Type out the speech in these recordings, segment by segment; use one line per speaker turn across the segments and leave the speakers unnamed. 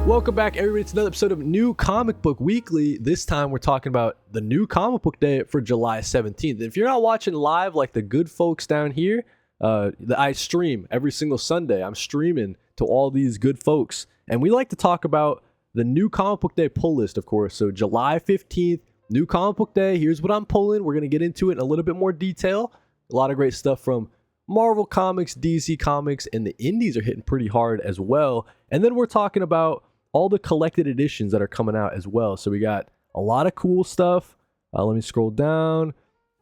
Welcome back, everybody, to another episode of New Comic Book Weekly. This time we're talking about the new comic book day for July 17th. If you're not watching live like the good folks down here, I stream every single Sunday. I'm streaming to all these good folks. And we like to talk about the new comic book day pull list, of course. So July 15th, new comic book day. Here's what I'm pulling. We're going to get into it in a little bit more detail. A lot of great stuff from Marvel Comics, DC Comics, and the indies are hitting pretty hard as well. And then we're talking about all the collected editions that are coming out as well. So we got a lot of cool stuff. Let me scroll down.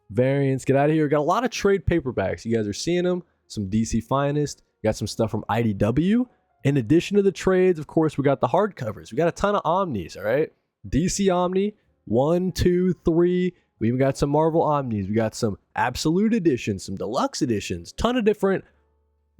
Variants, get out of here. We got a lot of trade paperbacks. You guys are seeing them. Some DC Finest. We got some stuff from IDW. In addition to the trades, of course, we got the hardcovers. We got a ton of Omnis, all right? DC Omni, 1, 2, 3. We even got some Marvel Omnis. We got some Absolute editions, some Deluxe editions, ton of different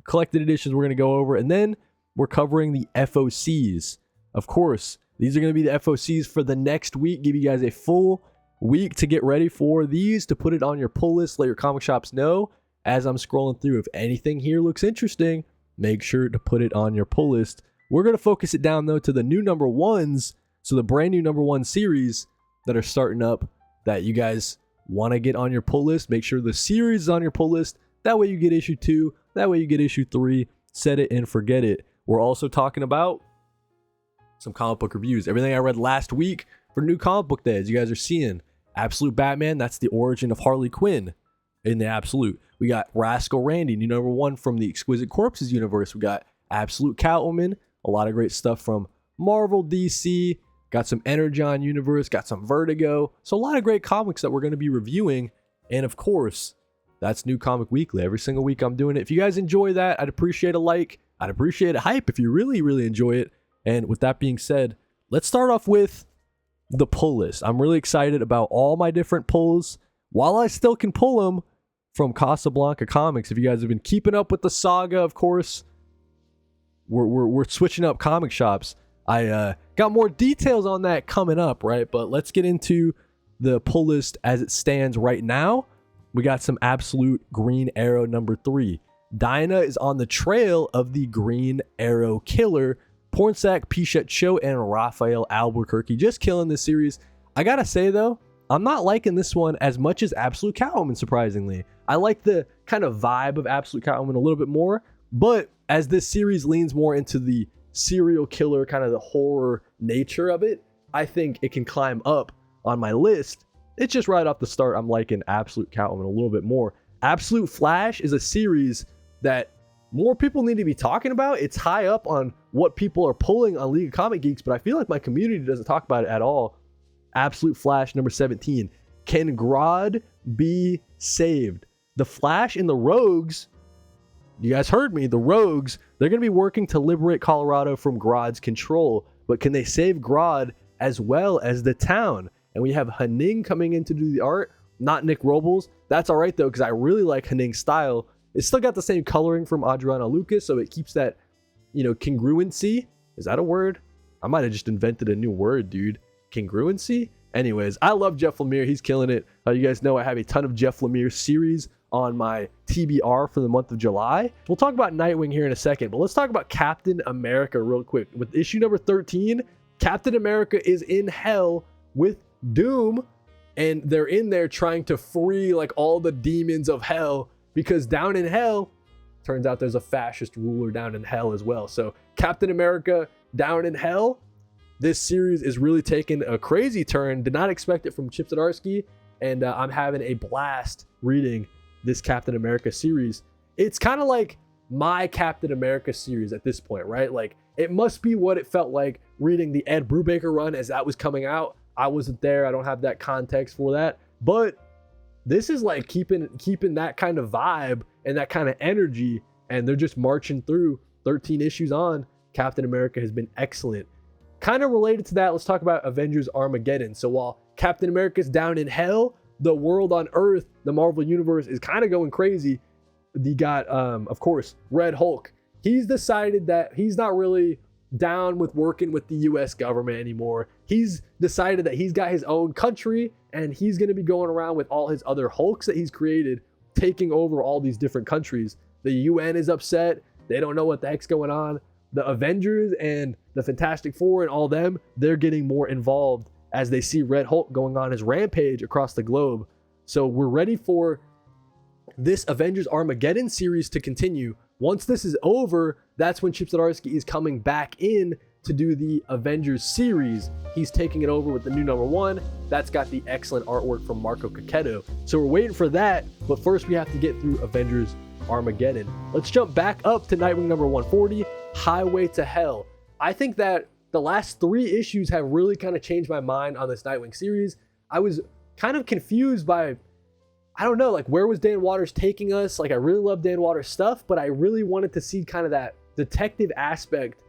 collected editions we're going to go over. And then we're covering the FOCs. Of course, these are going to be the FOCs for the next week. Give you guys a full week to get ready for these, to put it on your pull list. Let your comic shops know as I'm scrolling through. If anything here looks interesting, make sure to put it on your pull list. We're going to focus it down, though, to the new number ones. So the brand new number one series that are starting up that you guys want to get on your pull list. Make sure the series is on your pull list. That way you get issue 2. That way you get issue 3. Set it and forget it. We're also talking about some comic book reviews. Everything I read last week for new comic book days, you guys are seeing. Absolute Batman, that's the origin of Harley Quinn in the Absolute. We got Rascal Randy, new number 1 from the Exquisite Corpses universe. We got Absolute Catwoman, a lot of great stuff from Marvel, DC, got some Energon universe, got some Vertigo. So a lot of great comics that we're going to be reviewing. And of course, that's New Comic Weekly. Every single week I'm doing it. If you guys enjoy that, I'd appreciate a like. I'd appreciate a hype if you really, really enjoy it. And with that being said, let's start off with the pull list. I'm really excited about all my different pulls. While I still can pull them from Casablanca Comics, if you guys have been keeping up with the saga, of course, we're switching up comic shops. I got more details on that coming up, right? But let's get into the pull list as it stands right now. We got some Absolute Green Arrow number 3. Dinah is on the trail of the Green Arrow killer. Pornsak, Pichette Cho, and Raphael Albuquerque just killing this series. I gotta say, though, I'm not liking this one as much as Absolute Catwoman, surprisingly. I like the kind of vibe of Absolute Catwoman a little bit more, but as this series leans more into the serial killer, kind of the horror nature of it, I think it can climb up on my list. It's just right off the start, I'm liking Absolute Catwoman a little bit more. Absolute Flash is a series that more people need to be talking about. It's high up on what people are pulling on League of Comic Geeks, but I feel like my community doesn't talk about it at all. Absolute Flash number 17. Can Grodd be saved? The Flash and the Rogues, you guys heard me, the Rogues, they're going to be working to liberate Colorado from Grodd's control, but can they save Grodd as well as the town? And we have Henning coming in to do the art, not Nick Robles. That's all right, though, because I really like Henning's style. It's still got the same coloring from Adriano Lucas, so it keeps that, congruency. Is that a word? I might have just invented a new word, dude. Congruency? Anyways, I love Jeff Lemire. He's killing it. You guys know I have a ton of Jeff Lemire series on my TBR for the month of July. We'll talk about Nightwing here in a second, but let's talk about Captain America real quick. With issue number 13, Captain America is in hell with Doom, and they're in there trying to free all the demons of hell, because down in hell, turns out there's a fascist ruler down in hell as well. So Captain America down in hell, this series is really taking a crazy turn. Did not expect it from Chip Zdarsky, and I'm having a blast reading this Captain America series. It's kind of like my Captain America series at this point, right? It must be what it felt like reading the Ed Brubaker run as that was coming out. I wasn't there. I don't have that context for that. But this is keeping that kind of vibe and that kind of energy, and they're just marching through 13 issues on. Captain America has been excellent. Kind of related to that, let's talk about Avengers Armageddon. So while Captain America's down in hell, the world on Earth, the Marvel Universe, is kind of going crazy. You got, of course, Red Hulk. He's decided that he's not really down with working with the US government anymore. He's decided that he's got his own country, and he's going to be going around with all his other Hulks that he's created, taking over all these different countries. The UN is upset. They don't know what the heck's going on. the Avengers and the Fantastic Four and all them, they're getting more involved as they see Red Hulk going on his rampage across the globe. So we're ready for this Avengers Armageddon series to continue. Once this is over, that's when Chip Zdarsky is coming back in to do the Avengers series. He's taking it over with the new #1. That's got the excellent artwork from Marco Cacchetto. So we're waiting for that, but first we have to get through Avengers Armageddon. Let's jump back up to Nightwing #140, Highway to Hell. I think that the last 3 issues have really kind of changed my mind on this Nightwing series. I was kind of confused by, I don't know, like where was Dan Watters taking us? Like I really love Dan Watters stuff, but I really wanted to see kind of that detective aspect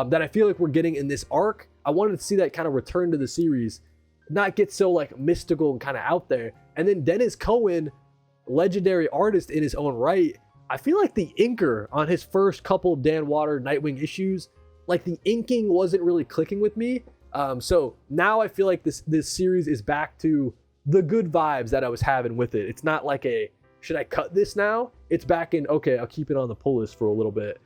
that I feel like we're getting in this arc. I wanted to see that kind of return to the series, not get so like mystical and kind of out there. And then Dennis Cohen, legendary artist in his own right, I feel like the inker on his first couple of Dan Watters Nightwing issues, like the inking wasn't really clicking with me. So now I feel like this series is back to the good vibes that I was having with it. It's not like a, should I cut this now? It's back in, okay, I'll keep it on the pull list for a little bit.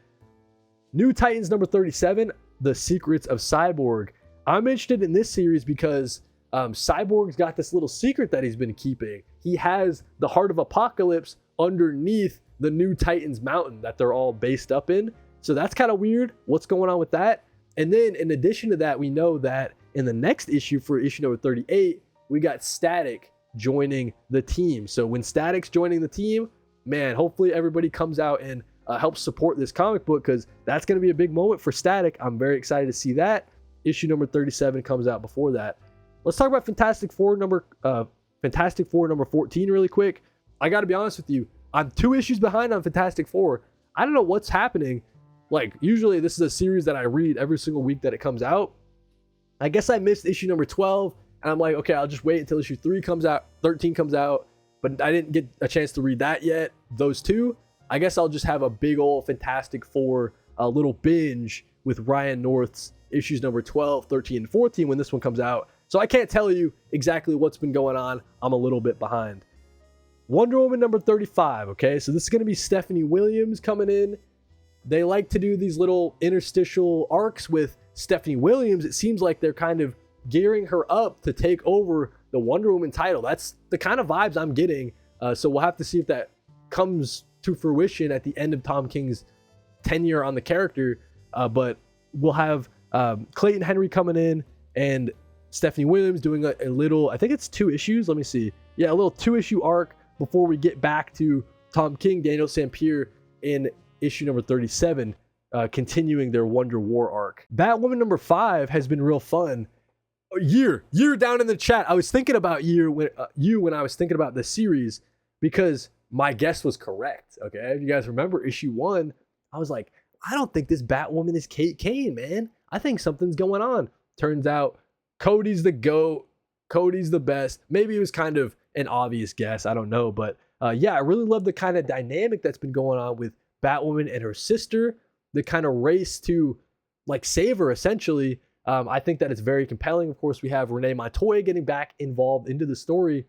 New Titans #37, The Secrets of Cyborg. I'm interested in this series because Cyborg's got this little secret that he's been keeping. He has the Heart of Apocalypse underneath the New Titans mountain that they're all based up in. So that's kind of weird. What's going on with that? And then in addition to that, we know that in the next issue, for issue #38, we got Static joining the team. So when Static's joining the team, man, hopefully everybody comes out and helps support this comic book, because that's going to be a big moment for Static. I'm very excited to see that. Issue #37 comes out before that. Let's talk about Fantastic Four #14 really quick. I got to be honest with you, I'm 2 issues behind on Fantastic Four. I don't know what's happening. Like, usually this is a series that I read every single week that it comes out. I guess I missed issue #12, and I'm like, okay, I'll just wait until issue 3 comes out, 13 comes out, but I didn't get a chance to read that yet, those 2. I guess I'll just have a big old Fantastic Four little binge with Ryan North's issues #12, 13, and 14 when this one comes out. So I can't tell you exactly what's been going on. I'm a little bit behind. Wonder Woman #35, okay? So this is going to be Stephanie Williams coming in. They like to do these little interstitial arcs with Stephanie Williams. It seems like they're kind of gearing her up to take over the Wonder Woman title. That's the kind of vibes I'm getting. So we'll have to see if that comes to fruition at the end of Tom King's tenure on the character. But we'll have Clayton Henry coming in and Stephanie Williams doing a little, I think it's 2 issues. Let me see. Yeah, a little 2-issue arc before we get back to Tom King, Daniel Sampere in issue #37, continuing their Wonder War arc. Batwoman #5 has been real fun. Year down in the chat. I was thinking about when I was thinking about this series, because my guess was correct. Okay, if you guys remember issue 1, I was like, I don't think this Batwoman is Kate Kane, man. I think something's going on. Turns out Kody's the GOAT. Kody's the best. Maybe it was kind of an obvious guess. I don't know. But yeah, I really love the kind of dynamic that's been going on with Batwoman and her sister. The kind of race to like save her, essentially. I think that it's very compelling. Of course, we have Renee Montoya getting back involved into the story.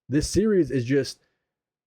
This series is just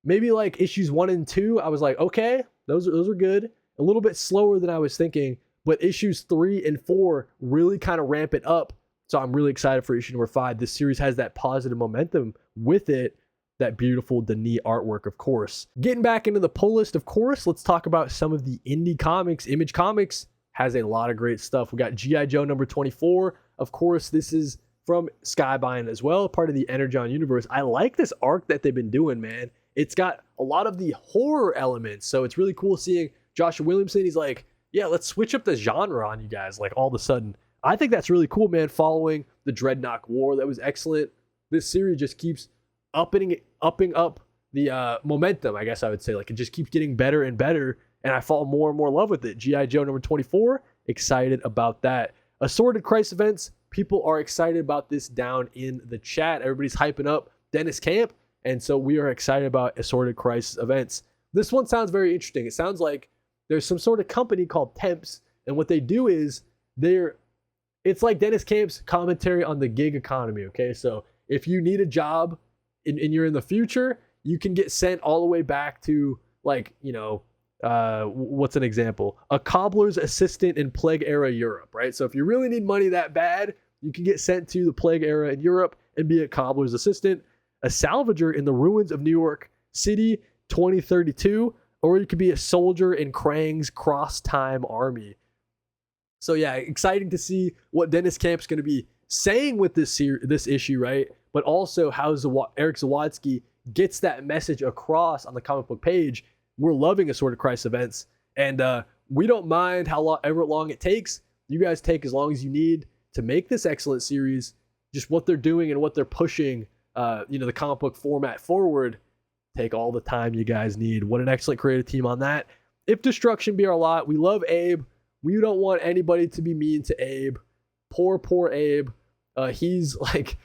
maybe like issues 1 and 2. I was like, okay, those are good. A little bit slower than I was thinking, but issues 3 and 4 really kind of ramp it up. So I'm really excited for issue #5. This series has that positive momentum with it. That beautiful Denis artwork, of course. Getting back into the pull list, of course, let's talk about some of the indie comics. Image Comics has a lot of great stuff. We got G.I. Joe #24. Of course, this is from Skybind as well, part of the Energon universe. I like this arc that they've been doing, man. It's got a lot of the horror elements, so it's really cool seeing Joshua Williamson. He's like, yeah, let's switch up the genre on you guys, like all of a sudden. I think that's really cool, man, following the Dreadnought War. That was excellent. This series just keeps upping up the momentum, I guess I would say. Like, it just keeps getting better and better, and I fall more and more in love with it. G.I. Joe #24, excited about that. Assorted Christ events, people are excited about this down in the chat. Everybody's hyping up Dennis Camp, and so we are excited about Assorted Christ events. This one sounds very interesting. It sounds like there's some sort of company called Temps, and what they do is it's like Dennis Camp's commentary on the gig economy, okay? So if you need a job and you're in the future, you can get sent all the way back to, like, you know, what's an example? A cobbler's assistant in Plague Era Europe, right? So if you really need money that bad, you can get sent to the Plague Era in Europe and be a cobbler's assistant. A salvager in the ruins of New York City 2032, or you could be a soldier in Krang's cross-time army. So yeah, exciting to see what Dennis Camp's going to be saying with this issue, right? But also how Eric Zawadzki gets that message across on the comic book page. We're loving Assorted Crisis events, and we don't mind however long it takes. You guys take as long as you need to make this excellent series. Just what they're doing and what they're pushing, the comic book format forward. Take all the time you guys need. What an excellent creative team on that. If destruction be our lot, we love Abe. We don't want anybody to be mean to Abe. Poor Abe. He's like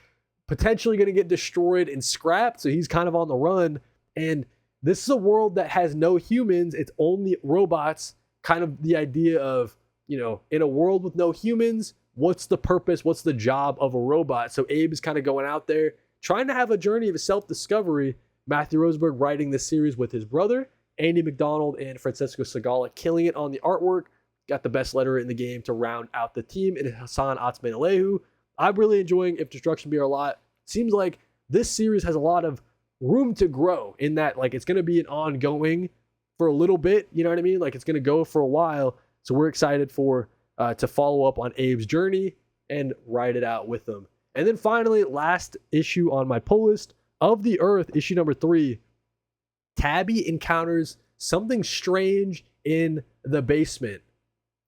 potentially going to get destroyed and scrapped, so he's kind of on the run. And this is a world that has no humans. It's only robots. Kind of the idea of, in a world with no humans, what's the purpose? What's the job of a robot? So Abe is kind of going out there, trying to have a journey of self-discovery. Matthew Rosenberg writing this series with his brother, Andy McDonald and Francesco Segala, killing it on the artwork. Got the best letterer in the game to round out the team, and Hassan Atsman-Alehu. I'm really enjoying If Destruction Be Our Lot. Seems like this series has a lot of room to grow in that, like, it's going to be an ongoing for a little bit. You know what I mean? Like, it's going to go for a while. So we're excited to follow up on Abe's journey and ride it out with them. And then finally, last issue on my pull list, Of the Earth, issue number 3. Tabby encounters something strange in the basement.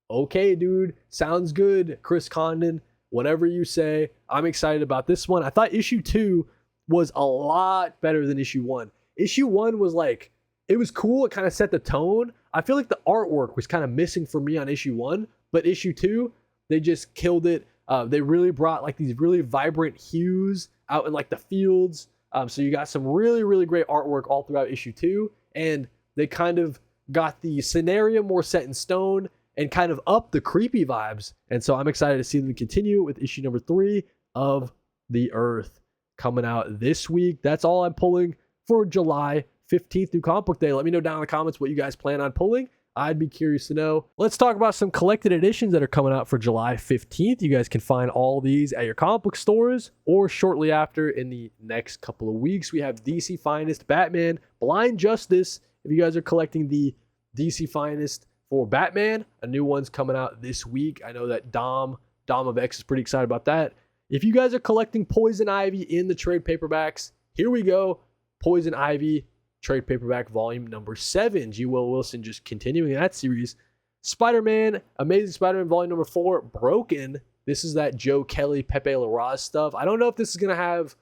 Okay, dude, sounds good, Chris Condon. Whatever you say, I'm excited about this one. I thought issue 2 was a lot better than issue 1. Issue 1 was like, it was cool. It kind of set the tone. I feel like the artwork was kind of missing for me on issue 1, but issue 2, they just killed it. They really brought like these really vibrant hues out in like the fields. So you got some really, really great artwork all throughout issue 2, and they kind of got the scenario more set in stone and kind of up the creepy vibes. And so I'm excited to see them continue with issue number 3 of The Earth coming out this week. That's all I'm pulling for July 15th through Comic Book Day. Let me know down in the comments what you guys plan on pulling. I'd be curious to know. Let's talk about some collected editions that are coming out for July 15th. You guys can find all these at your comic book stores or shortly after in the next couple of weeks. We have DC Finest Batman Blind Justice. If you guys are collecting the DC Finest for Batman, a new one's coming out this week. I know that Dom of X is pretty excited about that. If you guys are collecting Poison Ivy in the trade paperbacks, here we go. Poison Ivy trade paperback volume number 7. G. Will Wilson just continuing that series. Spider-Man, Amazing Spider-Man volume number 4, Broken. This is that Joe Kelly, Pepe Larraz stuff. I don't know if this is going to have,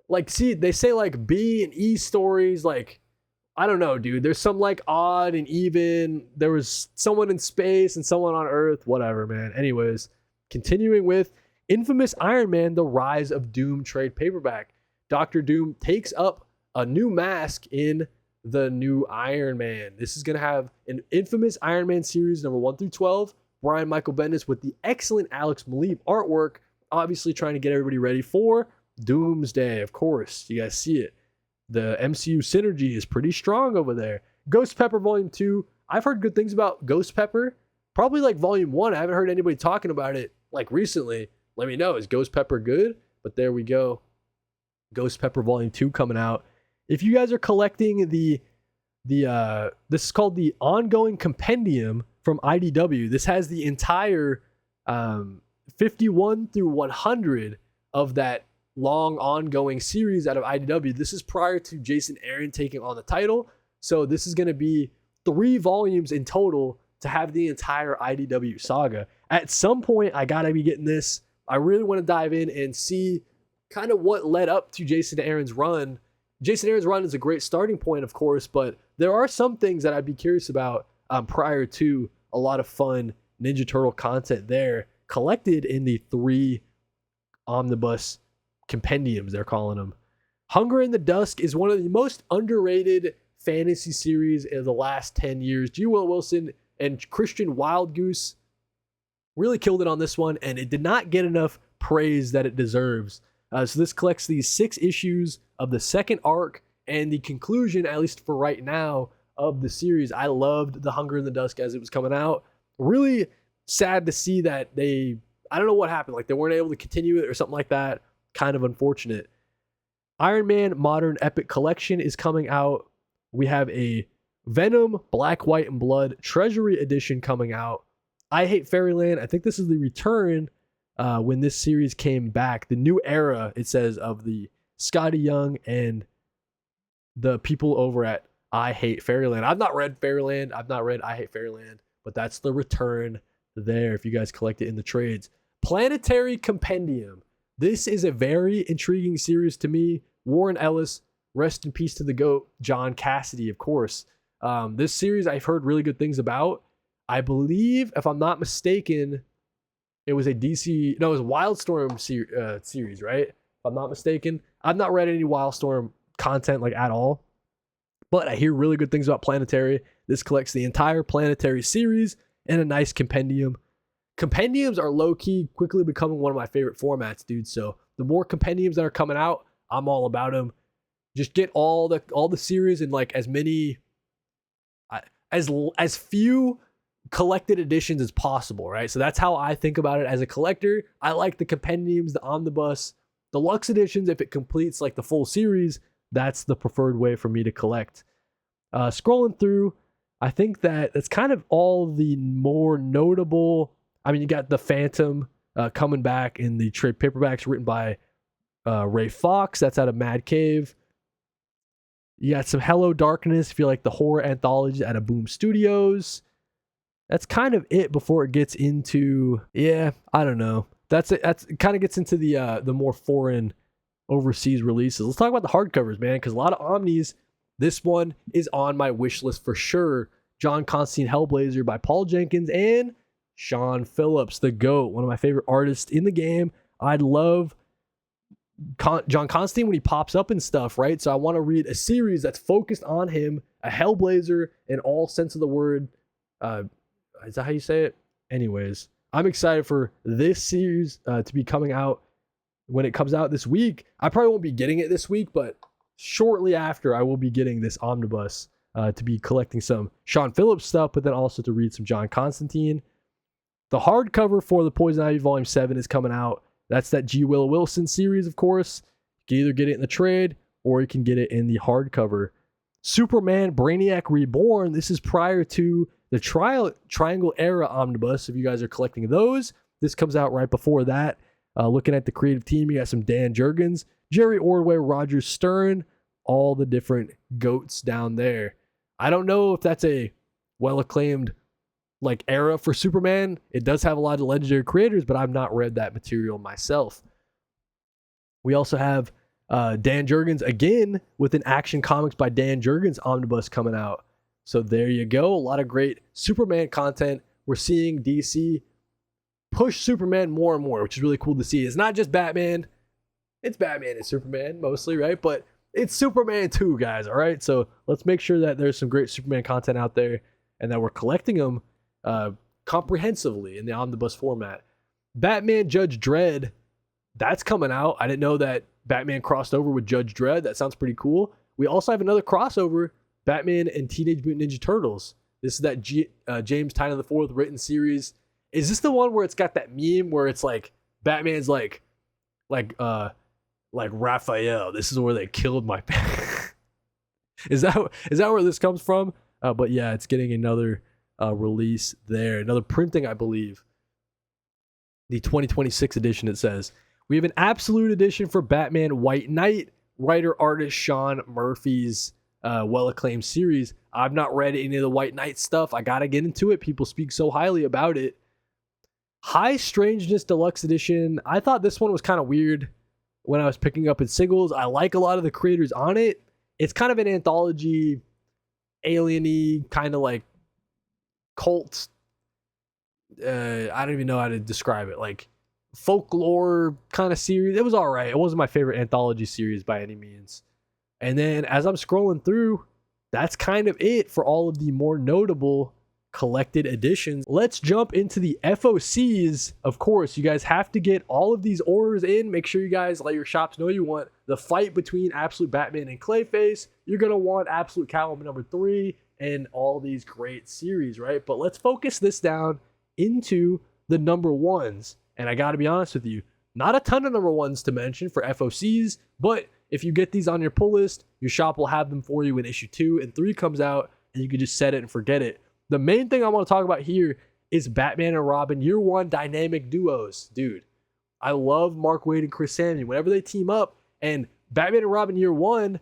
like, see, they say like B and E stories, like, I don't know, dude. There's some like odd and even. There was someone in space and someone on Earth. Whatever, man. Anyways, continuing with Infamous Iron Man, The Rise of Doom trade paperback. Dr. Doom takes up a new mask in the new Iron Man. This is going to have an Infamous Iron Man series number 1 through 12. Brian Michael Bendis with the excellent Alex Maleev artwork. Obviously trying to get everybody ready for Doomsday, of course. You guys see it. The MCU synergy is pretty strong over there. Ghost Pepper Volume 2. I've heard good things about Ghost Pepper. Probably like Volume 1. I haven't heard anybody talking about it like recently. Let me know. Is Ghost Pepper good? But there we go. Ghost Pepper Volume 2 coming out. If you guys are collecting this is called the Ongoing Compendium from IDW. This has the entire 51 through 100 of that long ongoing series out of IDW. This is prior to Jason Aaron taking on the title. So this is going to be 3 volumes in total to have the entire IDW saga. At some point, I got to be getting this. I really want to dive in and see kind of what led up to Jason Aaron's run. Jason Aaron's run is a great starting point, of course, but there are some things that I'd be curious about prior to. A lot of fun Ninja Turtle content there collected in the 3 omnibus compendiums, they're calling them. Hunger in the Dusk is one of the most underrated fantasy series in the last 10 years. G. Will Wilson and Christian Wildgoose really killed it on this one, and it did not get enough praise that it deserves. So this collects these 6 issues of the second arc and the conclusion, at least for right now, of the series. I loved The Hunger in the Dusk as it was coming out. Really sad to see that I don't know what happened. Like they weren't able to continue it or something like that. Kind of unfortunate. Iron Man Modern Epic Collection is coming out. We have a Venom Black, White, and Blood Treasury Edition coming out. I Hate Fairyland. I think this is the return when this series came back. The new era, it says, of the Scotty Young and the people over at I Hate Fairyland. I've not read Fairyland. I've not read I Hate Fairyland, but that's the return there if you guys collect it in the trades. Planetary Compendium. This is a very intriguing series to me. Warren Ellis, rest in peace to the GOAT, John Cassidy, of course. This series I've heard really good things about. I believe, if I'm not mistaken, it was a DC, no, it was Wildstorm series, right? If I'm not mistaken. I've not read any Wildstorm content like at all, but I hear really good things about Planetary. This collects the entire Planetary series in a nice compendium. Compendiums are low-key quickly becoming one of my favorite formats, dude. So the more compendiums that are coming out, I'm all about them. Just get all the series in like as many, as few collected editions as possible, right? So that's how I think about it as a collector. I like the compendiums, the omnibus, deluxe editions. If it completes like the full series, that's the preferred way for me to collect. Scrolling through, I think that's kind of all the more notable. I mean, you got the Phantom coming back in the trade paperbacks written by Ray Fox. That's out of Mad Cave. You got some Hello Darkness, if you like the horror anthology, out of Boom Studios. That's kind of it before it gets into, I don't know. That's it. It kind of gets into the more foreign overseas releases. Let's talk about the hardcovers, man, because a lot of Omnis. This one is on my wish list for sure. John Constantine Hellblazer by Paul Jenkins and Sean Phillips, the GOAT, one of my favorite artists in the game. I love John Constantine when he pops up and stuff, right? So I want to read a series that's focused on him, a Hellblazer in all sense of the word. Is that how you say it? Anyways, I'm excited for this series to be coming out when it comes out this week. I probably won't be getting it this week, but shortly after I will be getting this omnibus to be collecting some Sean Phillips stuff, but then also to read some John Constantine. The hardcover for the Poison Ivy Volume 7 is coming out. That's that G. Willow Wilson series, of course. You can either get it in the trade or you can get it in the hardcover. Superman Brainiac Reborn. This is prior to the Triangle Era Omnibus. If you guys are collecting those, this comes out right before that. Looking at the creative team, you got some Dan Jurgens, Jerry Ordway, Roger Stern, all the different GOATs down there. I don't know if that's a well-acclaimed like era for Superman. It does have a lot of legendary creators, but I've not read that material myself. We also have Dan Jurgens again with an Action Comics by Dan Jurgens omnibus coming out. So there you go. A lot of great Superman content. We're seeing DC push Superman more and more, which is really cool to see. It's not just Batman. It's Batman and Superman mostly, right? But it's Superman too, guys, all right? So let's make sure that there's some great Superman content out there and that we're collecting them comprehensively in the omnibus format. Batman Judge Dredd, that's coming out. I didn't know that Batman crossed over with Judge Dredd. That sounds pretty cool. We also have another crossover, Batman and Teenage Mutant Ninja Turtles. This is that James Tynion IV written series. Is this the one where it's got that meme where it's like Batman's like Raphael, this is where they killed my is that where this comes from? But yeah, it's getting another release there, another printing, I believe. The 2026 edition, it says. We have an absolute edition for Batman White Knight, writer-artist Sean Murphy's well-acclaimed series. I've not read any of the White Knight stuff. I gotta get into it. People speak so highly about it. High Strangeness Deluxe Edition. I thought this one was kind of weird when I was picking up in singles. I like a lot of the creators on it. It's kind of an anthology, alien-y, kind of like cult. I don't even know how to describe it. Like folklore kind of series. It was all right. It wasn't my favorite anthology series by any means. And then as I'm scrolling through, that's kind of it for all of the more notable collected editions. Let's jump into the FOCs. Of course, you guys have to get all of these orders in. Make sure you guys let your shops know you want the fight between Absolute Batman and Clayface. You're going to want Absolute Catwoman number 3 and all these great series, right? But let's focus this down into the number ones. And I got to be honest with you, not a ton of number ones to mention for FOCs, but if you get these on your pull list, your shop will have them for you when issue 2 and 3 comes out, and you can just set it and forget it. The main thing I want to talk about here is Batman and Robin Year 1 dynamic duos. Dude, I love Mark Waid and Chris Samney. Whenever they team up, and Batman and Robin Year 1,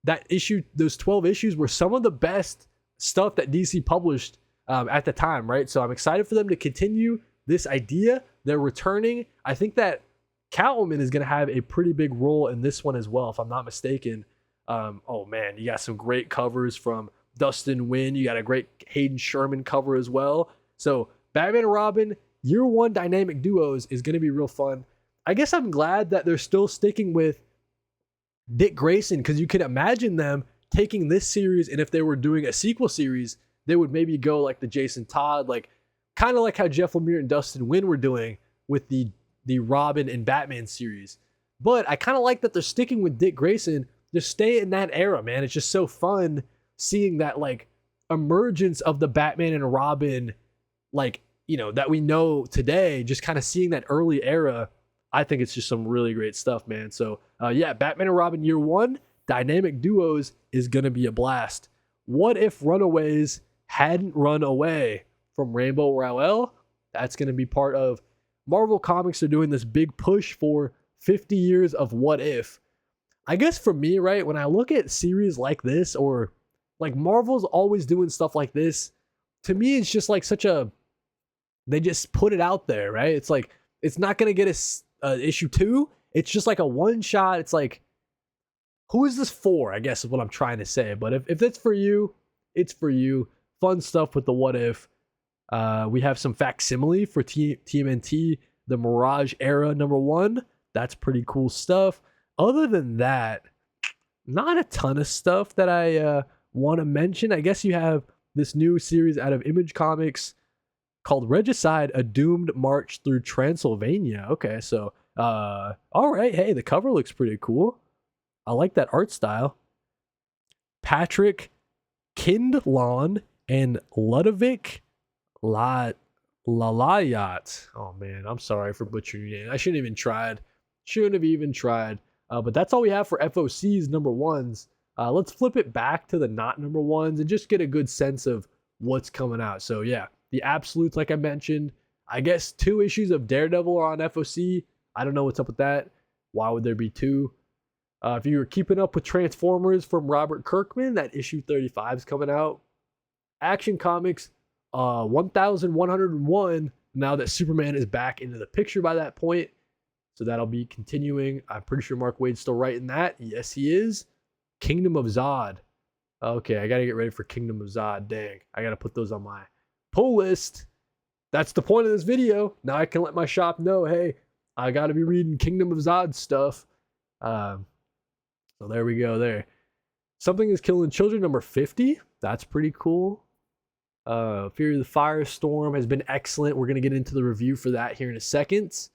that issue, those 12 issues were some of the best stuff that DC published at the time, right? So I'm excited for them to continue this idea. They're returning. I think that Catwoman is going to have a pretty big role in this one as well, if I'm not mistaken. Oh man, you got some great covers from Dustin Nguyen. You got a great Hayden Sherman cover as well. So Batman and Robin Year 1 dynamic duos is going to be real fun. I guess I'm glad that they're still sticking with Dick Grayson, because you can imagine them taking this series, and if they were doing a sequel series, they would maybe go like the Jason Todd, like kind of like how Jeff Lemire and Dustin Nguyen were doing with the Robin and Batman series. But I kind of like that they're sticking with Dick Grayson. Just stay in that era, man. It's just so fun seeing that like emergence of the Batman and Robin, like, you know, that we know today, just kind of seeing that early era. I think it's just some really great stuff, man. So yeah, Batman and Robin Year 1 dynamic duos is going to be a blast. What if Runaways hadn't run away from Rainbow Rowell? That's going to be part of Marvel Comics. Are doing this big push for 50 years of What If. I guess for me, right, when I look at series like this, or like Marvel's always doing stuff like this, to me it's just like such a, they just put it out there, right? It's like, it's not going to get a issue 2. It's just like a one shot. It's like, who is this for, I guess is what I'm trying to say. But if it's for you, it's for you. Fun stuff with the What If. We have some facsimile for TMNT, the Mirage Era number 1. That's pretty cool stuff. Other than that, not a ton of stuff that I want to mention. I guess you have this new series out of Image Comics called Regicide, A Doomed March Through Transylvania. Okay, so, all right. Hey, the cover looks pretty cool. I like that art style. Patrick Kindlon and Ludovic Lalayat. Oh man, I'm sorry for butchering your name. I shouldn't have even tried. But that's all we have for FOC's number 1s. Let's flip it back to the not number 1s and just get a good sense of what's coming out. So yeah, the Absolutes, like I mentioned. I guess 2 issues of Daredevil are on FOC. I don't know what's up with that. Why would there be 2? If you were keeping up with Transformers from Robert Kirkman, that issue 35 is coming out. Action Comics 1101, now that Superman is back into the picture by that point. So that'll be continuing. I'm pretty sure Mark Waid's still writing that. Yes, he is. Kingdom of Zod. Okay, I got to get ready for Kingdom of Zod. Dang, I got to put those on my pull list. That's the point of this video. Now I can let my shop know, hey, I got to be reading Kingdom of Zod stuff. So there we go there. Something is Killing Children number 50. That's pretty cool. Fury of the Firestorm has been excellent. We're going to get into the review for that here in a second.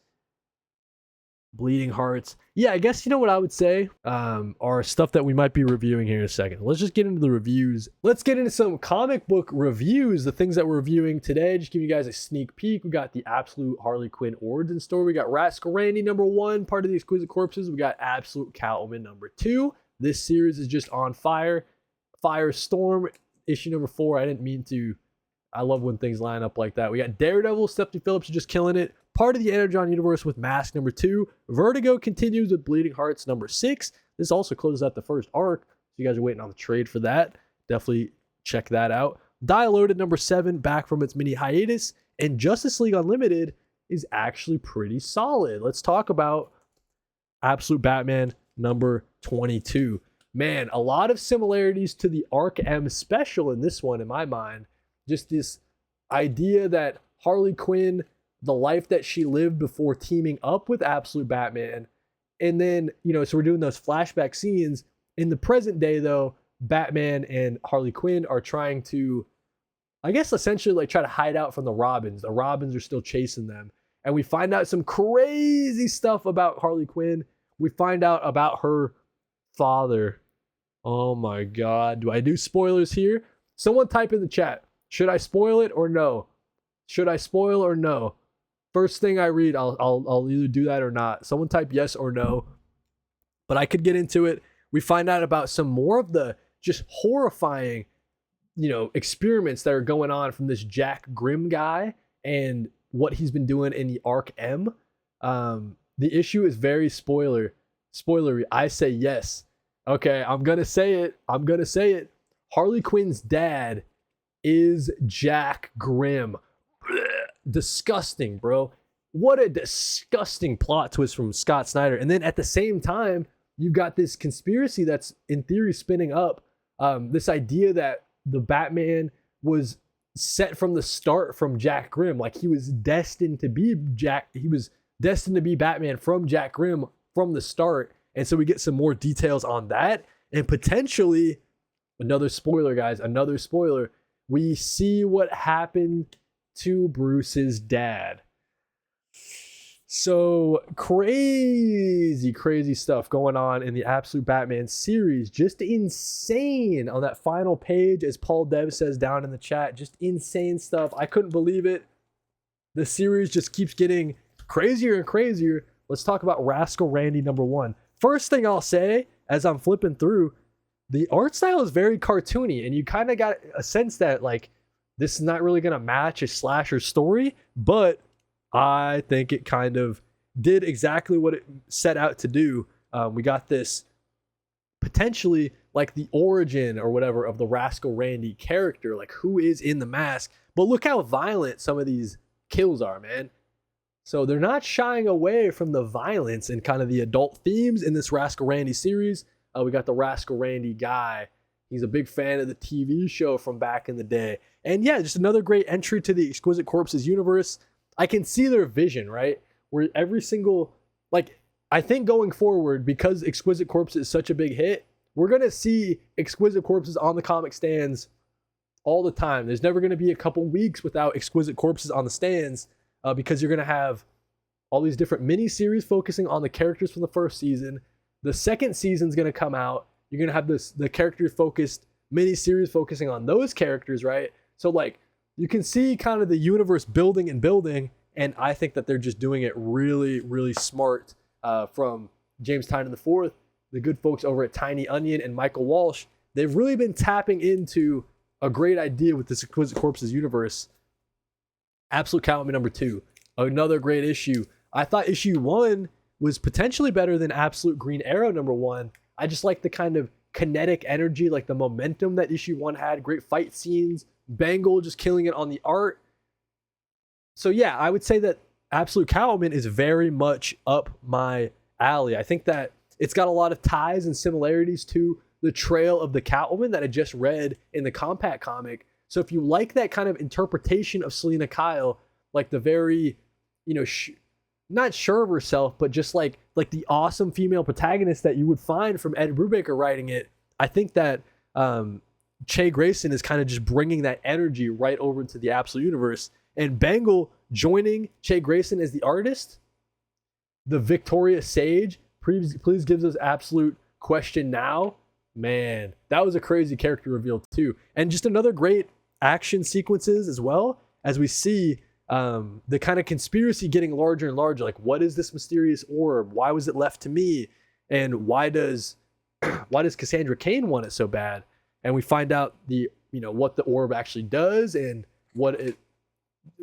Bleeding Hearts. Yeah, I guess you know what I would say are stuff that we might be reviewing here in a second. Let's just get into the reviews. Let's get into some comic book reviews, the things that we're reviewing today. Just give you guys a sneak peek. We got the Absolute Harley Quinn Origin Story. We got Rascal Randy number 1, part of the Exquisite Corpses. We got Absolute Catwoman number 2. This series is just on fire. Firestorm issue number 4. I didn't mean to. I love when things line up like that. We got Daredevil. Stephanie Phillips is just killing it. Part of the Energon universe with Mask number 2. Vertigo continues with Bleeding Hearts number 6. This also closes out the first arc. So you guys are waiting on the trade for that. Definitely check that out. Dialoaded number 7, back from its mini hiatus. And Justice League Unlimited is actually pretty solid. Let's talk about Absolute Batman number 22. Man, a lot of similarities to the Arc M special in this one, in my mind. Just this idea that Harley Quinn, the life that she lived before teaming up with Absolute Batman. And then, so we're doing those flashback scenes. In the present day, though, Batman and Harley Quinn are trying to I guess essentially like try to hide out from the Robins. The Robins are still chasing them. And we find out some crazy stuff about Harley Quinn. We find out about her father. Oh my God. Do I do spoilers here? Someone type in the chat. Should I spoil it or no? Should I spoil or no? First thing I read, I'll either do that or not. Someone type yes or no. But I could get into it. We find out about some more of the just horrifying, experiments that are going on from this Jack Grimm guy and what he's been doing in the Arc M. The issue is very spoilery. I say yes. Okay, I'm gonna say it. Harley Quinn's dad is Jack Grimm. Blech, disgusting, bro. What a disgusting plot twist from Scott Snyder. And then at the same time, you've got this conspiracy that's in theory spinning up. This idea that the Batman was set from the start from Jack Grimm. Like he was destined to be Batman from Jack Grimm from the start. And so we get some more details on that. And potentially, another spoiler, guys, we see what happened to Bruce's dad. So crazy stuff going on in the Absolute Batman series. Just insane on that final page, as Paul Dev says down in the chat. Just insane stuff. I couldn't believe it. The series just keeps getting crazier and crazier. Let's talk about Rascal Randy #1. First thing I'll say, as I'm flipping through, the art style is very cartoony, and you kind of got a sense that like this is not really going to match a slasher story, but I think it kind of did exactly what it set out to do. We got this potentially like the origin or whatever of the Rascal Randy character, like who is in the mask. But look how violent some of these kills are, man. So they're not shying away from the violence and kind of the adult themes in this Rascal Randy series. We got the Rascal Randy guy. He's a big fan of the TV show from back in the day. And yeah, just another great entry to the Exquisite Corpses universe. I can see their vision, right? Where every single, like, I think going forward, because Exquisite Corpses is such a big hit, we're going to see Exquisite Corpses on the comic stands all the time. There's never going to be a couple weeks without Exquisite Corpses on the stands because you're going to have all these different mini-series focusing on the characters from the first season. The second season's going to come out. You're going to have the character-focused mini-series focusing on those characters, right? So, like, you can see kind of the universe building, and I think that they're just doing it really, really smart from James Tynion IV, the good folks over at Tiny Onion, and Michael Walsh. They've really been tapping into a great idea with this Exquisite Corpses universe. Absolute Catwoman #2, another great issue. I thought issue 1 was potentially better than Absolute Green Arrow #1. I just like the kind of kinetic energy, like the momentum that issue 1 had. Great fight scenes. Bangle just killing it on the art. So yeah, I would say that Absolute Catwoman is very much up my alley. I think that it's got a lot of ties and similarities to the Trail of the Catwoman that I just read in the Compact comic. So if you like that kind of interpretation of Selena Kyle, like the very, not sure of herself, but just like the awesome female protagonist that you would find from Ed Brubaker writing it, I think that Che Grayson is kind of just bringing that energy right over into the Absolute universe. And Bangle joining Che Grayson as the artist, the Victorious Sage, please gives us Absolute Question Now. Man, that was a crazy character reveal too. And just another great action sequences as well, as we see the kind of conspiracy getting larger and larger. Like, what is this mysterious orb? Why was it left to me? And why does Cassandra Cain want it so bad? And we find out what the orb actually does, and what it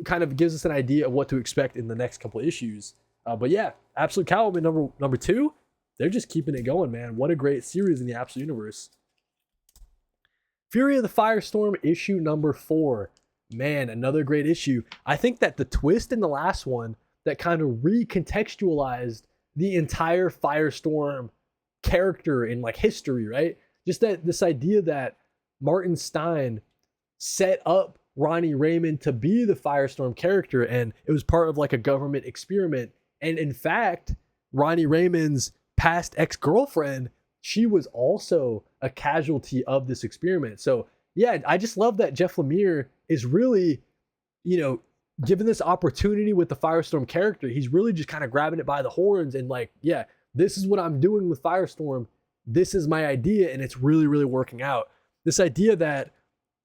kind of gives us an idea of what to expect in the next couple of issues. But yeah, Absolute Catwoman number 2, they're just keeping it going, man. What a great series in the Absolute universe. Fury of the Firestorm issue #4. Man, another great issue. I think that the twist in the last one that kind of recontextualized the entire Firestorm character in like history, right? Just that this idea that Martin Stein set up Ronnie Raymond to be the Firestorm character, and it was part of like a government experiment. And in fact, Ronnie Raymond's past ex-girlfriend, she was also a casualty of this experiment. So yeah, I just love that Jeff Lemire is really, you know, given this opportunity with the Firestorm character. He's really just kind of grabbing it by the horns and like, yeah, this is what I'm doing with Firestorm. This is my idea, and it's really, really working out. This idea that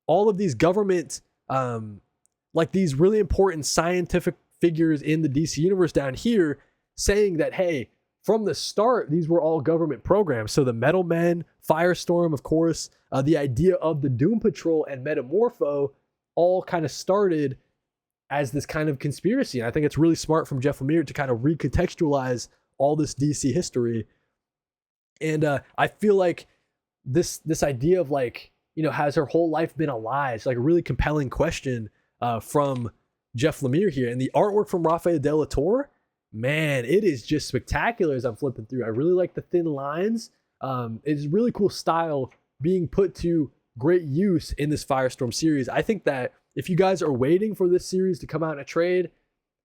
all of these government, like these really important scientific figures in the DC universe down here saying that, hey, from the start, these were all government programs. So the Metal Men, Firestorm, of course, the idea of the Doom Patrol and Metamorpho all kind of started as this kind of conspiracy. And I think it's really smart from Jeff Lemire to kind of recontextualize all this DC history. And I feel like this idea of like, you know, has her whole life been a lie? It's like a really compelling question from Jeff Lemire here. And the artwork from Rafael de la Torre, man, it is just spectacular as I'm flipping through. I really like the thin lines. It's really cool style being put to great use in this Firestorm series. I think that if you guys are waiting for this series to come out in a trade,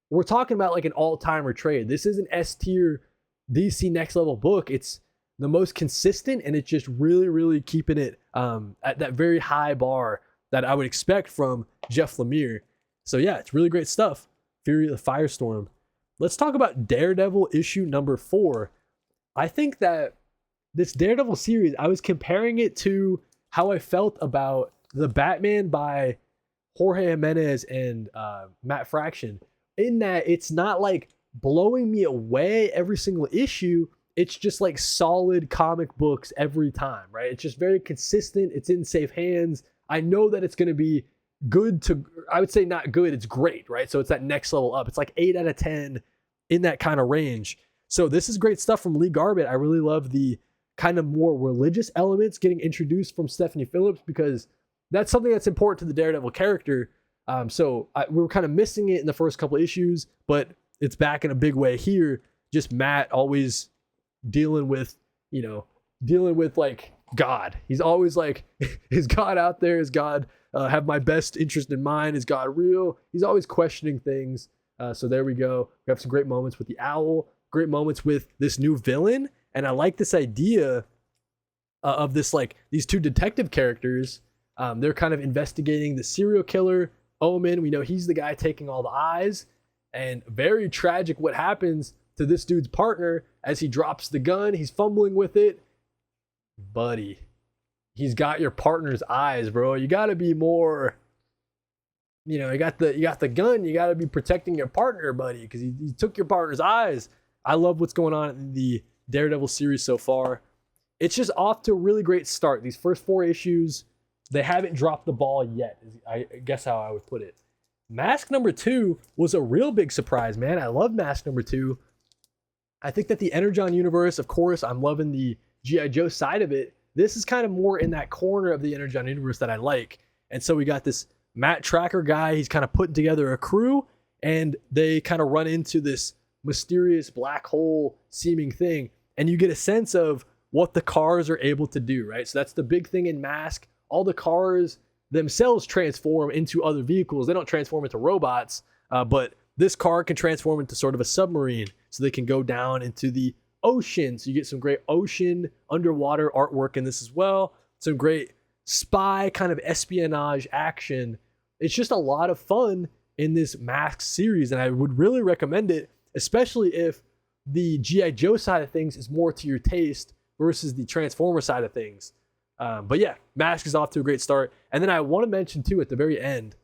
we're talking about like an all-timer trade. This is an S-tier DC next level book. It's the most consistent, and it's just really, really keeping it at that very high bar that I would expect from Jeff Lemire. So yeah, it's really great stuff. Fury of the Firestorm. Let's talk about Daredevil issue number 4. I think that this Daredevil series, I was comparing it to how I felt about the Batman by Jorge Jimenez and Matt Fraction, in that it's not like blowing me away every single issue. It's just like solid comic books every time, right? It's just very consistent. It's in safe hands. I know that it's going to be good to, I would say not good, it's great, right? So it's that next level up. It's like 8 out of 10 in that kind of range. So this is great stuff from Lee Garbett. I really love the kind of more religious elements getting introduced from Stephanie Phillips, because that's something that's important to the Daredevil character. We were kind of missing it in the first couple issues, but it's back in a big way here. Just Matt always dealing with like God. He's always like, is God out there? Is God have my best interest in mind? Is God real? He's always questioning things. So there we go. We have some great moments with the owl, great moments with this new villain. And I like this idea of this, like these two detective characters. They're kind of investigating the serial killer, Omen. We know he's the guy taking all the eyes, and very tragic what happens to this dude's partner as he drops the gun. He's fumbling with it. Buddy, he's got your partner's eyes, bro. You got to be more, you got the gun. You got to be protecting your partner, buddy, because he took your partner's eyes. I love what's going on in the Daredevil series so far. It's just off to a really great start. These first 4 issues, they haven't dropped the ball yet, I guess how I would put it. Mask number 2 was a real big surprise, man. I love Mask number 2. I think that the Energon universe, of course, I'm loving the G.I. Joe side of it. This is kind of more in that corner of the Energon universe that I like. And so we got this Matt Tracker guy. He's kind of putting together a crew, and they kind of run into this mysterious black hole seeming thing. And you get a sense of what the cars are able to do, right? So that's the big thing in Mask. All the cars themselves transform into other vehicles. They don't transform into robots, but this car can transform into sort of a submarine, so they can go down into the ocean. So you get some great ocean underwater artwork in this as well. Some great spy kind of espionage action. It's just a lot of fun in this Mask series, and I would really recommend it, especially if the G.I. Joe side of things is more to your taste versus the Transformer side of things. But yeah, Mask is off to a great start. And then I want to mention too, at the very end,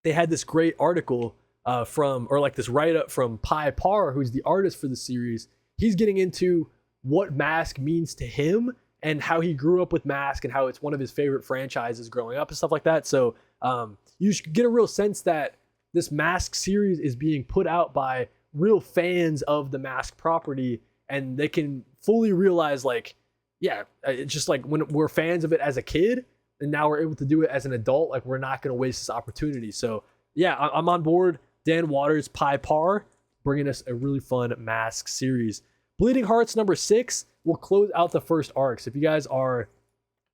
they had this great article this write-up from Pi Par, who's the artist for the series. He's getting into what Mask means to him and how he grew up with Mask and how it's one of his favorite franchises growing up and stuff like that. So you should get a real sense that this Mask series is being put out by real fans of the Mask property, and they can fully realize, like, yeah, it's just like when we're fans of it as a kid and now we're able to do it as an adult, like we're not going to waste this opportunity. So yeah, I'm on board. Dan Waters, Pi Par, bringing us a really fun Mask series. Bleeding Hearts number 6 will close out the first arc. So if you guys are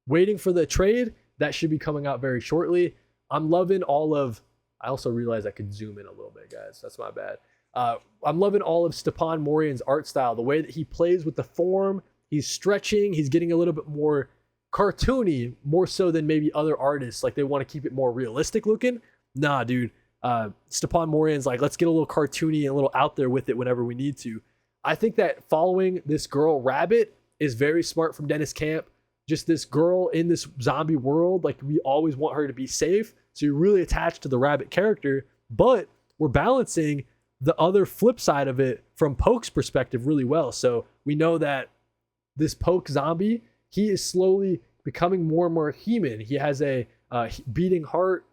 waiting for the trade, that should be coming out very shortly. I'm loving all of, I also realized I could zoom in a little bit, guys. That's my bad. I'm loving all of Stepan Morian's art style, the way that he plays with the form. He's stretching. He's getting a little bit more cartoony more so than maybe other artists. Like they want to keep it more realistic looking. Nah, dude. Stepan Moran's like, let's get a little cartoony and a little out there with it whenever we need to. I think that following this girl Rabbit is very smart from Dennis Camp. Just this girl in this zombie world, like we always want her to be safe. So you're really attached to the Rabbit character, but we're balancing the other flip side of it from Poke's perspective really well. So we know that this Poke zombie, he is slowly becoming more and more human. He has a beating heart.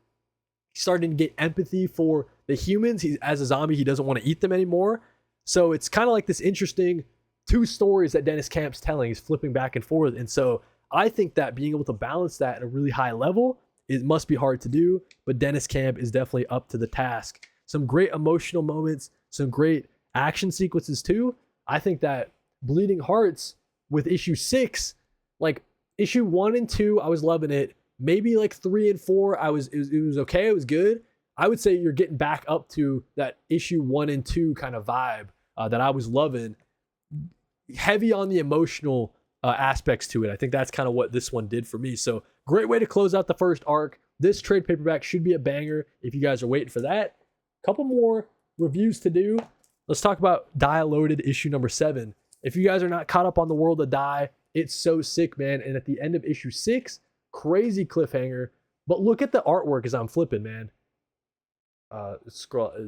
He's starting to get empathy for the humans. As a zombie, he doesn't want to eat them anymore. So it's kind of like this interesting two stories that Dennis Camp's telling. He's flipping back and forth. And so I think that being able to balance that at a really high level, it must be hard to do, but Dennis Camp is definitely up to the task. Some great emotional moments, some great action sequences too. I think that Bleeding Hearts with issue 6, like issue 1 and 2, I was loving it. Maybe like 3 and 4, it was okay, it was good. I would say you're getting back up to that issue 1 and 2 kind of vibe that I was loving. Heavy on the emotional aspects to it. I think that's kind of what this one did for me. So great way to close out the first arc. This trade paperback should be a banger if you guys are waiting for that. Couple more reviews to do. Let's talk about Die Loaded issue number 7. If you guys are not caught up on the world of Die, it's so sick, man. And at the end of issue 6, crazy cliffhanger. But look at the artwork as I'm flipping, man.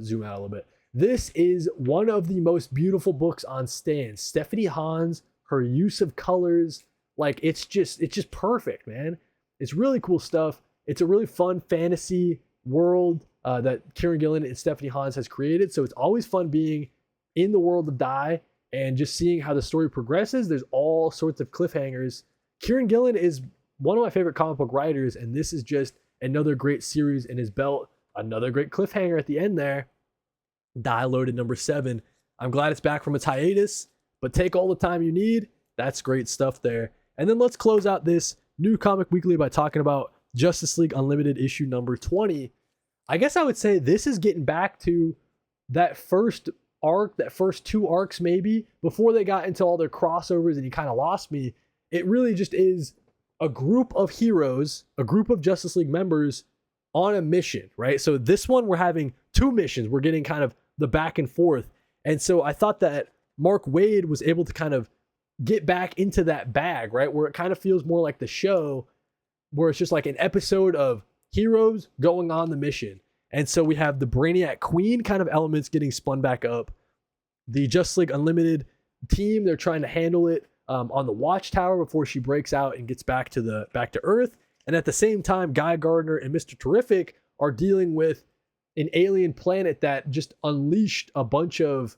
Zoom out a little bit. This is one of the most beautiful books on stands. Stephanie Hans, her use of colors, like it's just perfect, man. It's really cool stuff. It's a really fun fantasy world that Kieran Gillen and Stephanie Hans has created. So it's always fun being in the world of Die and just seeing how the story progresses. There's all sorts of cliffhangers. Kieran Gillen is one of my favorite comic book writers, and this is just another great series in his belt. Another great cliffhanger at the end there. Die Loaded number 7. I'm glad it's back from its hiatus, but take all the time you need. That's great stuff there. And then let's close out this new comic weekly by talking about Justice League Unlimited issue number 20. I guess I would say this is getting back to that first arc, that first 2 arcs maybe, before they got into all their crossovers and he kind of lost me. It really just is a group of heroes, a group of Justice League members on a mission, right? So this one, we're having 2 missions. We're getting kind of the back and forth. And so I thought that Mark Waid was able to kind of get back into that bag, right? Where it kind of feels more like the show, where it's just like an episode of heroes going on the mission. And so we have the Brainiac Queen kind of elements getting spun back up. The Justice League Unlimited team, they're trying to handle it on the Watchtower before she breaks out and gets back to Earth. And at the same time, Guy Gardner and Mr. Terrific are dealing with an alien planet that just unleashed a bunch of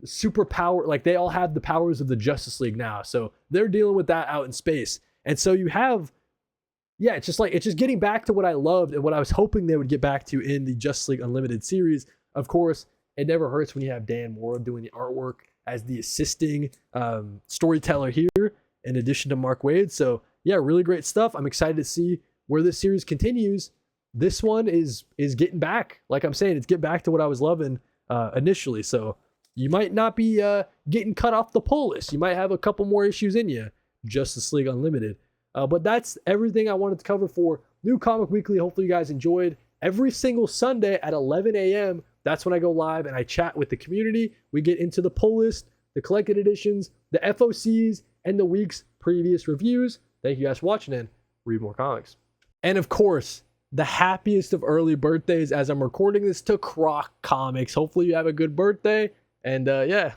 superpower. Like they all have the powers of the Justice League now. So they're dealing with that out in space. And so you have, it's just getting back to what I loved and what I was hoping they would get back to in the Justice League Unlimited series. Of course, it never hurts when you have Dan Mora doing the artwork as the assisting storyteller here, in addition to Mark Waid. So yeah, really great stuff. I'm excited to see where this series continues. This one is getting back. Like I'm saying, it's getting back to what I was loving initially. So you might not be getting cut off the pull list. You might have a couple more issues in you. Justice League Unlimited. But that's everything I wanted to cover for New Comic Weekly. Hopefully you guys enjoyed. Every single Sunday at 11 a.m., that's when I go live and I chat with the community. We get into the pull list, the collected editions, the FOCs, and the week's previous reviews. Thank you guys for watching and read more comics. And of course, the happiest of early birthdays as I'm recording this to Croc Comics. Hopefully you have a good birthday. And yeah,